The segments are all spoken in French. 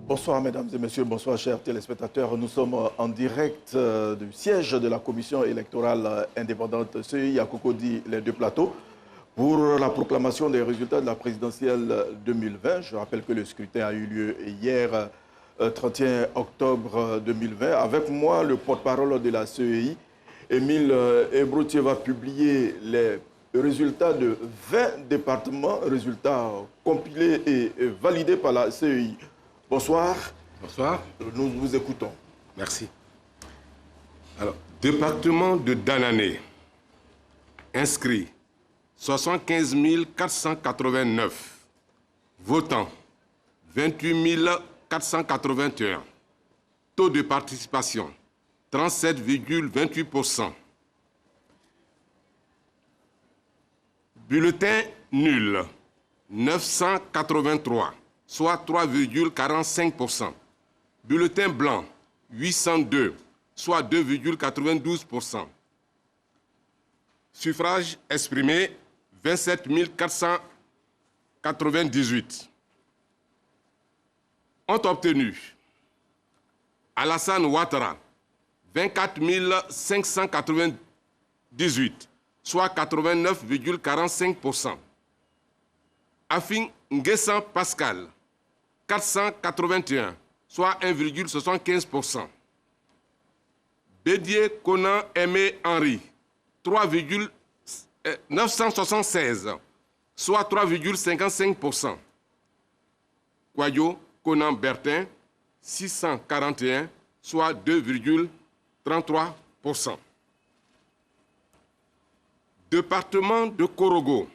Bonsoir mesdames et messieurs, bonsoir chers téléspectateurs. Nous sommes en direct du siège de la commission électorale indépendante CEI à Cocody, les deux plateaux, pour la proclamation des résultats de la présidentielle 2020. Je rappelle que le scrutin a eu lieu hier, 31 octobre 2020. Avec moi, le porte-parole de la CEI, Émile Ebroutier, va publier les résultats de 20 départements, résultats compilés et validés par la CEI. Bonsoir. Bonsoir. Nous vous écoutons. Merci. Alors, département de Danané, inscrit 75 489, votants 28 481, taux de participation 37,28%. Bulletin nul 983. Soit 3,45%. Bulletin blanc, 802, soit 2,92%. Suffrage exprimé, 27 498. Ont obtenu Alassane Ouattara, 24 598, soit 89,45%. Afin Nguessan Pascal, 481, soit 1,75%. Bédier Conan Aimé Henri, 976, soit 3,55%. Kwayo Conan Bertin, 641, soit 2,33%. Département de Korogo,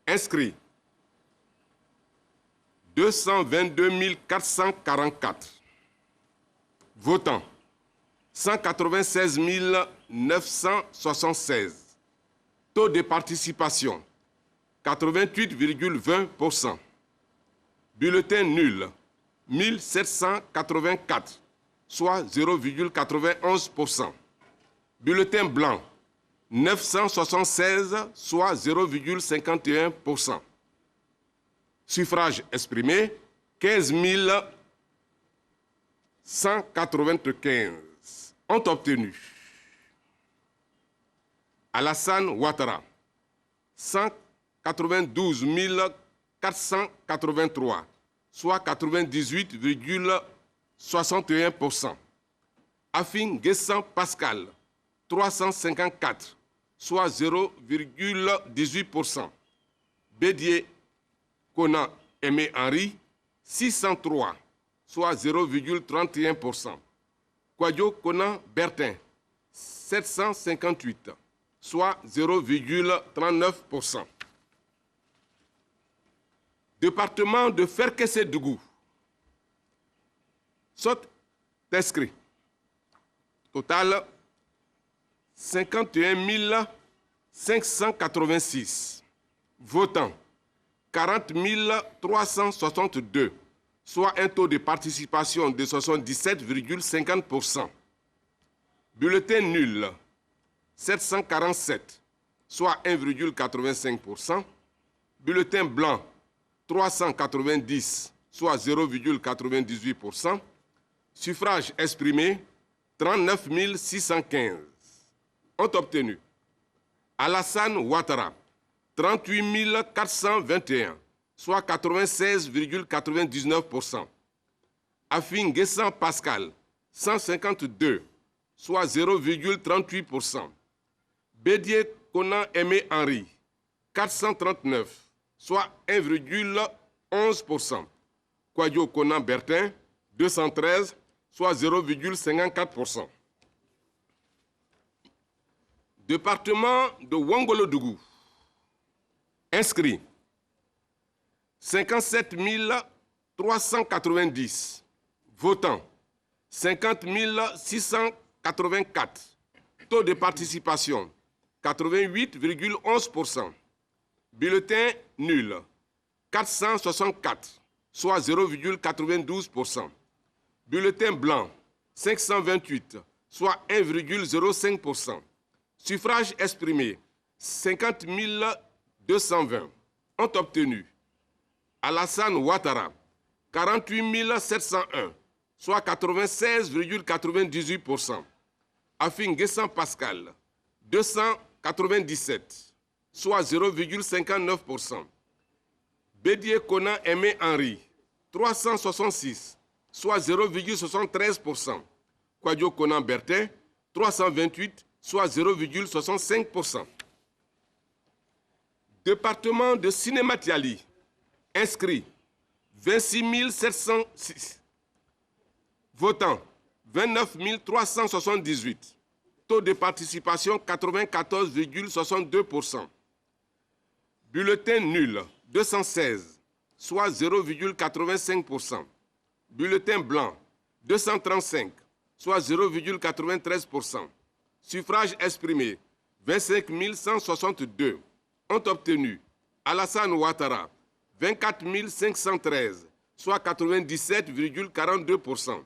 inscrit 222 444. Votants, 196 976. Taux de participation, 88,20%. Bulletin nul, 1784, soit 0,91%. Bulletin blanc, 976, soit 0,51%. Suffrage exprimé, 15 195 ont obtenu. Alassane Ouattara, 192 483, soit 98,61%. Afin Nguessan Pascal, 354, soit 0,18%. Bédier Conan Aimé Henri, 603, soit 0,31%. Kwadio Conan Bertin, 758, soit 0,39%. Département de Ferkessé-Dougou, sont inscrits. Total, 51 586. Votants, 40 362, soit un taux de participation de 77,50%. Bulletin nul, 747, soit 1,85%. Bulletin blanc, 390, soit 0,98%. Suffrage exprimé, 39 615. Ont obtenu Alassane Ouattara, 38 421, soit 96,99%. Afin Nguessan Pascal, 152, soit 0,38%. Bédier Conan Aimé Henri, 439, soit 1,11%. Kwadio Conan Bertin, 213, soit 0,54%. Département de Ouangolo-Dougou, inscrit 57 390, votants 50 684, taux de participation 88,11%. Bulletin nul, 464, soit 0,92%. Bulletin blanc, 528, soit 1,05%. Suffrage exprimé, 50 220 ont obtenu Alassane Ouattara, 48 701, soit 96,98%. Afin Guessan Pascal, 297, soit 0,59%. Bédié Kona Aimé Henri, 366, soit 0,73%. Kwadjo Kona Bertin, 328, soit 0,65%. Département de Sinématiali, inscrit 26 706. Votants 29 378. Taux de participation 94,62%. Bulletin nul 216, soit 0,85%. Bulletin blanc 235, soit 0,93%. Suffrage exprimé 25 162. Ont obtenu Alassane Ouattara 24 513, soit 97,42%.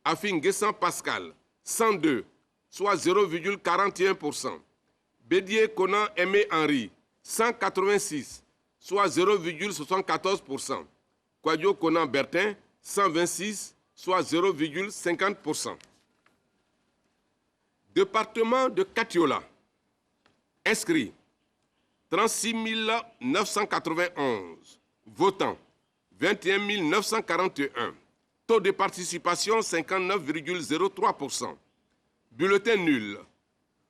Afin Guessan Pascal 102, soit 0,41%. Bédié Kona Aimé Henri 186, soit 0,74%. Kwadjo Kona Bertin 126, soit 0,50%. Département de Katiola, inscrit 36 991, votants 21 941, taux de participation 59,03%, bulletin nul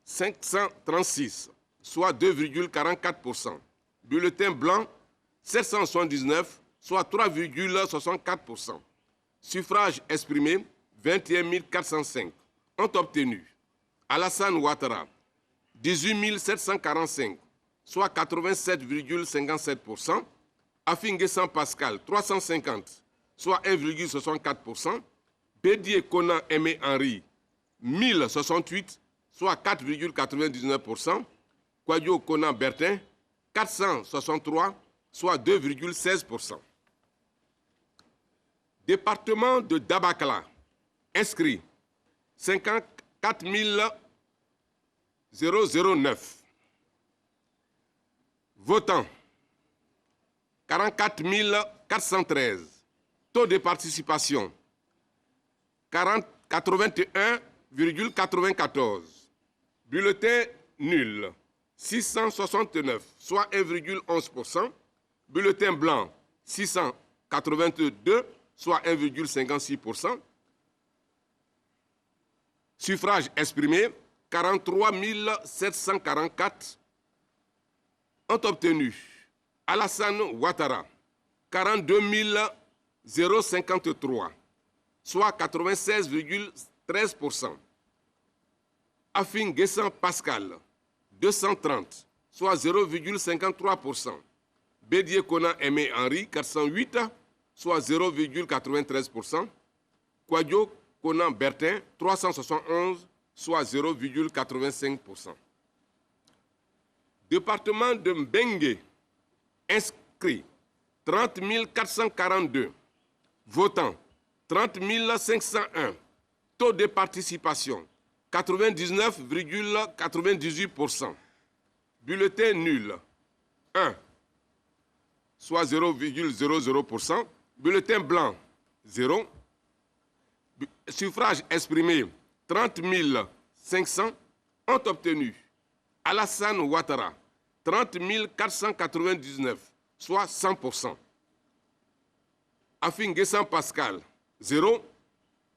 536, soit 2,44%, bulletin blanc 779, soit 3,64%, suffrage exprimé 21 405, ont obtenu Alassane Ouattara 18 745, soit 87,57%, Afin Guessan Pascal 350, soit 1,64%, Bédié Kona Aimé Henri 1068, soit 4,99%, Kwadjo Kona Bertin 463, soit 2,16%. Département de Dabakala, inscrit 54 009. Votants 44 413. Taux de participation 81,94. Bulletin nul 669, soit 1,11%. Bulletin blanc 682, soit 1,56%. Suffrage exprimé 43 744. Ont obtenu Alassane Ouattara 42 053, soit 96,13%. Afin Guessan Pascal 230, soit 0,53%. Bédié Kona Aimé Henri 408, soit 0,93%. Kwadjo Kona Bertin 371, soit 0,85%. Département de Mbengue, inscrit 30 442, votants 30 501, taux de participation 99,98%, bulletin nul 1, soit 0,00%, bulletin blanc 0, suffrage exprimé 30 500, ont obtenu Alassane Ouattara 30 499, soit 100%. Afin Guessan Pascal 0,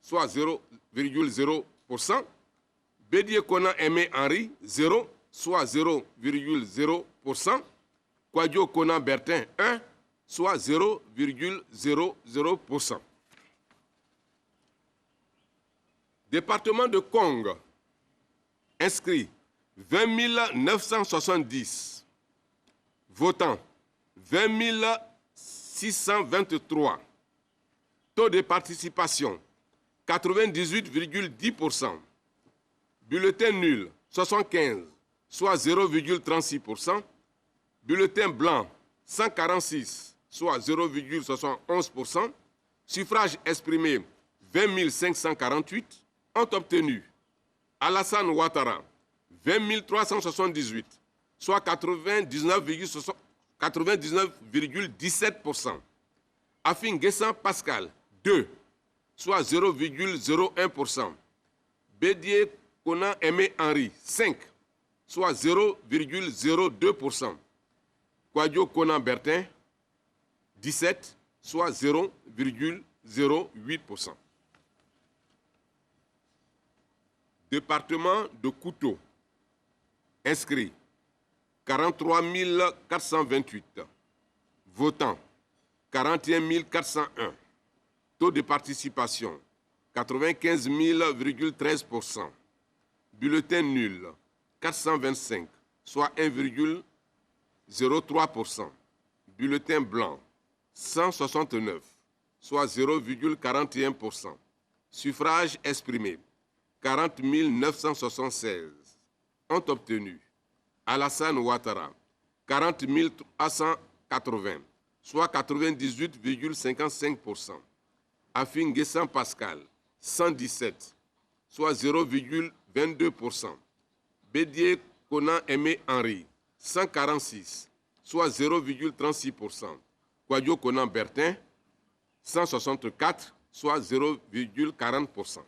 soit 0,0%. Bédié Kona Aimé Henri 0, soit 0,0%. Kwadjo Kona Bertin 1, soit 0,00%. Département de Kong, inscrit 20 970, votants 20 623, taux de participation 98,10%, bulletin nul 75, soit 0,36%, bulletin blanc 146, soit 0,71%, suffrage exprimé 20 548, ont obtenu Alassane Ouattara 20 378, soit 99,60%. 99,17%. Afin-Guessan Pascal, 2, soit 0,01%. Bédier Conan Aimé Henri, 5, soit 0,02%. Kwadjo Conan Bertin, 17, soit 0,08%. Département de Couteau, inscrit 43 428, votants 41 401, taux de participation 95 000,13%, bulletin nul 425, soit 1,03%, bulletin blanc 169, soit 0,41%, suffrage exprimé 40 976, ont obtenu Alassane Ouattara 40 380, soit 98,55%. Afin-Guessan Pascal 117, soit 0,22%. Bédier Conan Aimé Henri 146, soit 0,36%. Kwadjo Conan Bertin 164, soit 0,40%.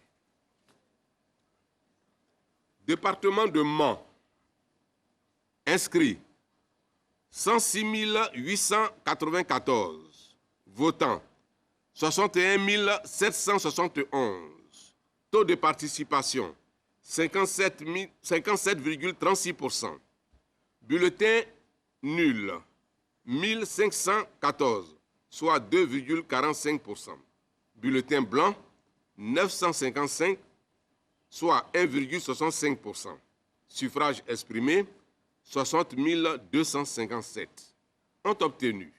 Département de Mans, inscrit 106 894, votants 61 771, taux de participation 57,36%, bulletin nul 1514, soit 2,45%, bulletin blanc 955, soit 1,65%. Suffrage exprimé, 60 257. Ont obtenu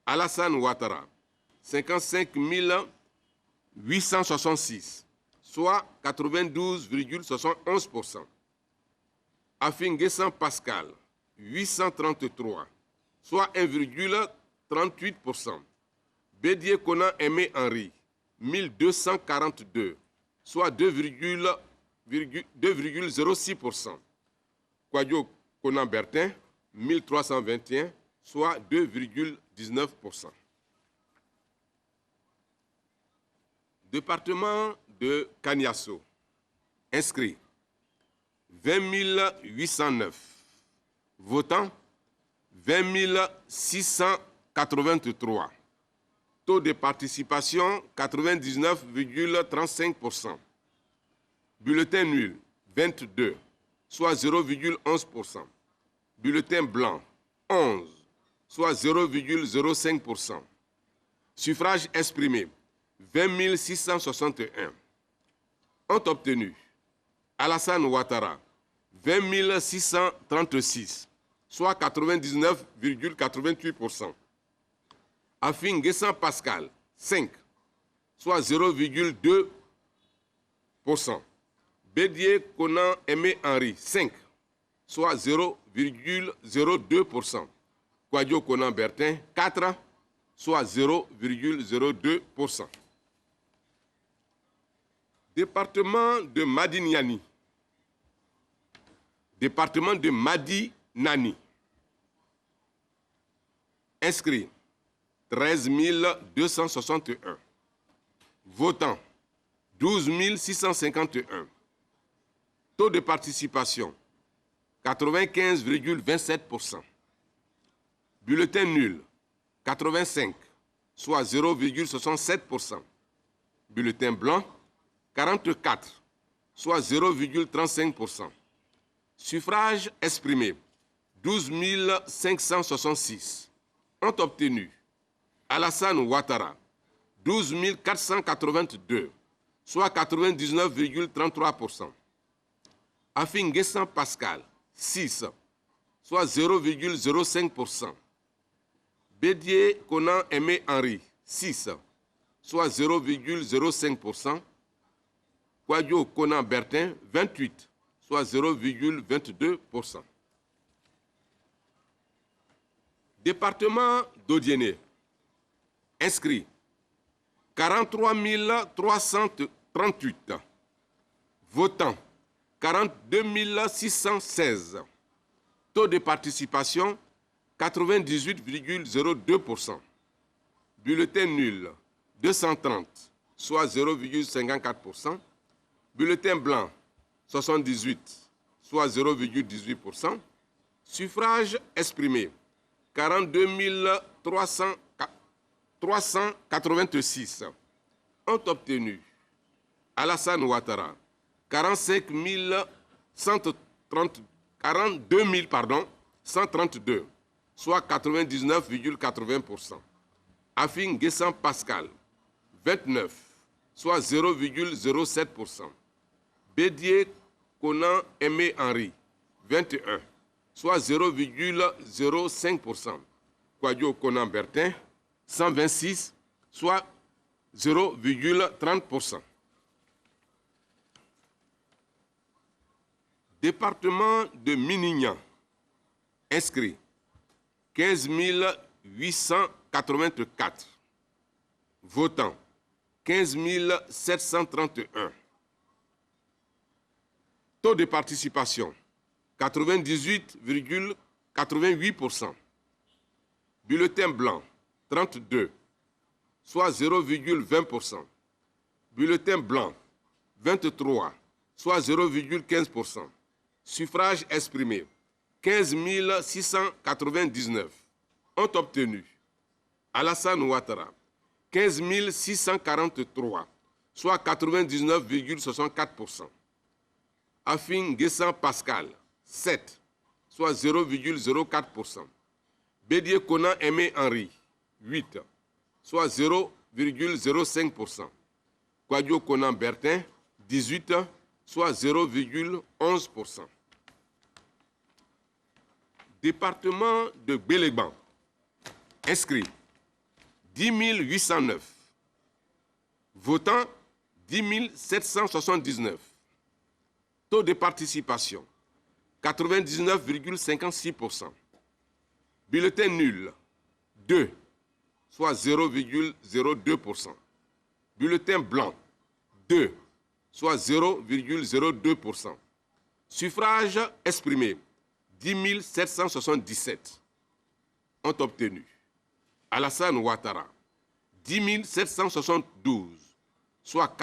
Alassane Ouattara, 55 866, soit 92,71%. Afin-Guessan Pascal, 833, soit 1,38%. Bédier Conan Aimé Henri, 1242, soit 2,06%. Kwadjo Conan Bertin, 1321, soit 2,19%. Département de Kaniasso, inscrit 20 809, votants 20 683, taux de participation 99,35%, bulletin nul 22, soit 0,11%, bulletin blanc 11, soit 0,05%, suffrage exprimé 20 661, ont obtenu Alassane Ouattara 20 636, soit 99,88%. Afin-Guessan Pascal 5, soit 0,2%. Bédier Conan Aimé Henri 5, soit 0,02%. Kwadjo Conan Bertin 4, soit 0,02%. Département de Madi-Niani. Département de Madi-Nani. Inscrit 13 261. Votants 12 651. Taux de participation 95,27%. Bulletin nul 85, soit 0,67%. Bulletin blanc 44, soit 0,35%. Suffrage exprimé 12 566. Ont obtenu Alassane Ouattara 12 482, soit 99,33%. Afin-Guessan Pascal 6, soit 0,05%. Bédier Conan Aimé Henri 6, soit 0,05%. Kwadjo Conan Bertin 28, soit 0,22%. Département d'Odiéné, inscrit 43 338, votants 42 616, taux de participation 98,02%. Bulletin nul, 230, soit 0,54%. Bulletin blanc, 78, soit 0,18%. Suffrage exprimé, 42 386. Ont obtenu Alassane Ouattara, 42 132, soit 99,80%. Afin Guessant Pascal, 29, soit 0,07%. Bédier Conan Aimé Henri, 21, soit 0,05%. Kouadio Conan Bertin, 126, soit 0,30%. Département de Minignan, inscrit 15 884. Votants 15 731. Taux de participation 98,88%. Bulletin blanc 32, soit 0,20%. Bulletin blanc 23, soit 0,15%. Suffrage exprimé 15 699. Ont obtenu Alassane Ouattara, 15 643, soit 99,64%. Afin Guessant Pascal, 7, soit 0,04%. Bédier Conan Aimé Henri, 8, soit 0,05%. Kouadio Conan Bertin, 18, soit 0,11%. Département de Béléban, inscrit 10 809. Votants 10 779. Taux de participation 99,56%. Bulletin nul 2, soit 0,02%. Bulletin blanc 2, soit 0,02%. Suffrage exprimé 10 777. Ont obtenu Alassane Ouattara, 10 772, soit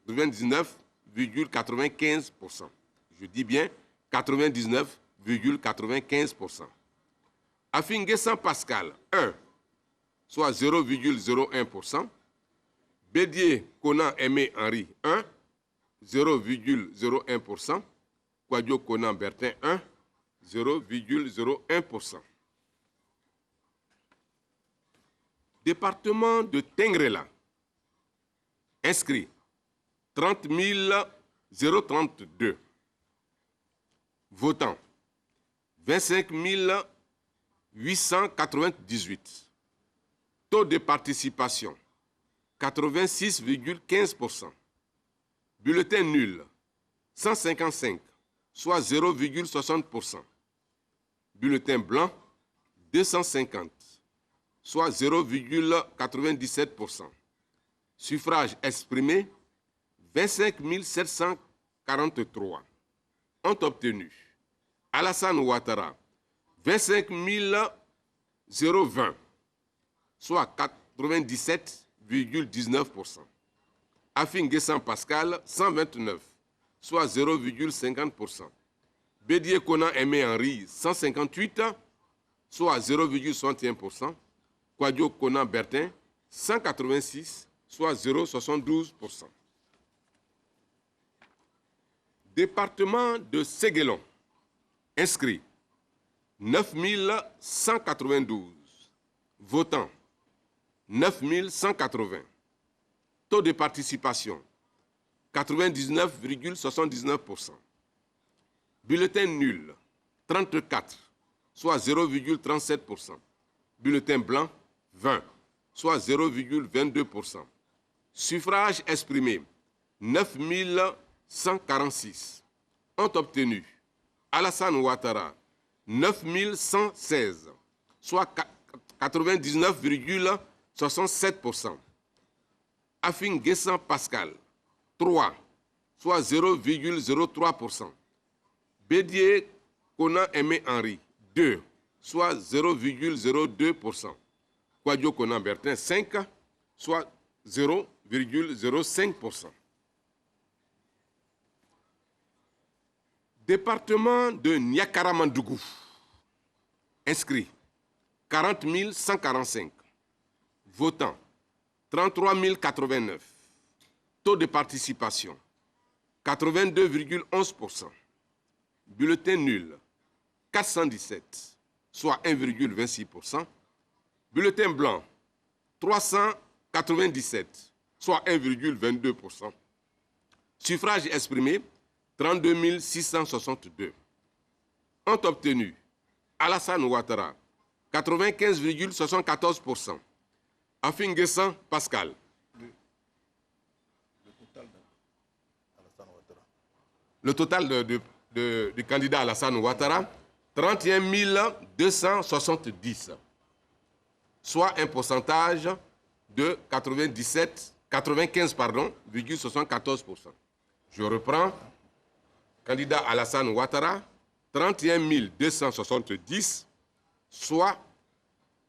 99,95%. Je dis bien 99,95%. Afin Guessant Pascal, 1, soit 0,01%. Bédier Conan Aimé Henri, 1, 0,01%. Kouadio Conan Bertin, 1, 0,01%. Département de Tengrela, inscrit 30 032. Votants 25 898. Taux de participation 86,15%. Bulletin nul 155, soit 0,60%. Bulletin blanc 250, soit 0,97%. Suffrage exprimé 25 743. Ont obtenu Alassane Ouattara, 25 020, soit 97,19%. Afin Guessant Pascal, 129, soit 0,50%. Bédier Conan Aimé Henri, 158, soit 0,61%. Kouadio Conan Bertin, 186, soit 0,72%. Département de Séguélon, inscrit 9 192. Votants 9 180. Taux de participation 99,79%. Bulletin nul 34, soit 0,37%. Bulletin blanc 20, soit 0,22%. Suffrage exprimé 9 146. Ont obtenu Alassane Ouattara, 9 116, soit 99,67%. Afin Guessant Pascal, 3, soit 0,03%. Bédier Conan Aimé Henri, 2, soit 0,02%. Kwadjo Konan Bertin, 5, soit 0,05%. Département de Niakaramandougou. Inscrits 40 145. Votants 33 089. Taux de participation 82,11%. Bulletin nul 417, soit 1,26%. Bulletin blanc 397, soit 1,22%. Suffrage exprimé 32 662. Ont obtenu Alassane Ouattara 95,74%. Afin Guessan Pascal. Le total du candidat Alassane Ouattara, 31 270, soit un pourcentage de 95,74%. Je reprends. Candidat Alassane Ouattara, 31 270, soit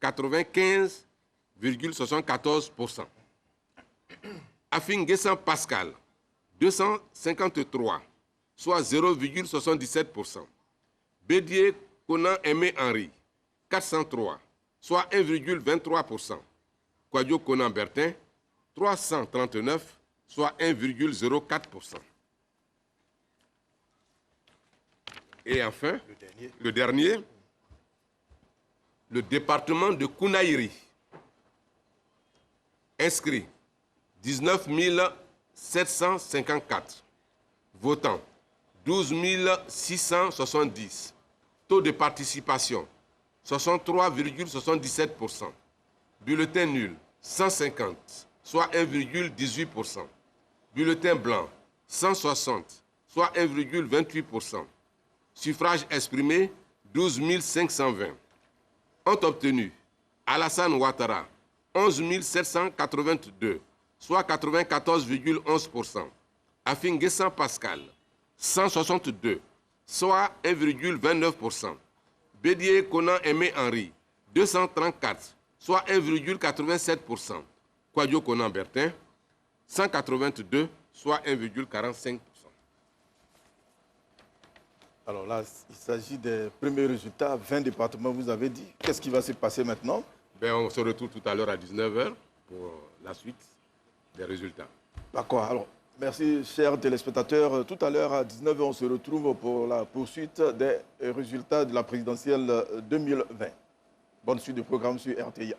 95,74%. Afin Guessan Pascal, 253, soit 0,77%. Bédier Konan Aimé Henri, 403, soit 1,23%. Kwadjo Konan Bertin, 339, soit 1,04%. Et enfin, le dernier, le département de Kounaïri. Inscrits 19 754. Votants 12 670. Taux de participation 63,77%. Bulletin nul 150, soit 1,18%. Bulletin blanc 160, soit 1,28%. Suffrage exprimé 12 520. Ont obtenu Alassane Ouattara 11 782, soit 94,11%. Afin Guessan Pascal 162, soit 1,29%. Bédier Konan Aimé Henri 234, soit 1,87%. Kwadjo Konan Bertin 182, soit 1,45%. Alors là, il s'agit des premiers résultats, 20 départements, vous avez dit. Qu'est-ce qui va se passer maintenant? On se retrouve tout à l'heure à 19h pour la suite des résultats. D'accord. Alors, merci, chers téléspectateurs. Tout à l'heure, à 19h, on se retrouve pour la poursuite des résultats de la présidentielle 2020. Bonne suite du programme sur RTI 1.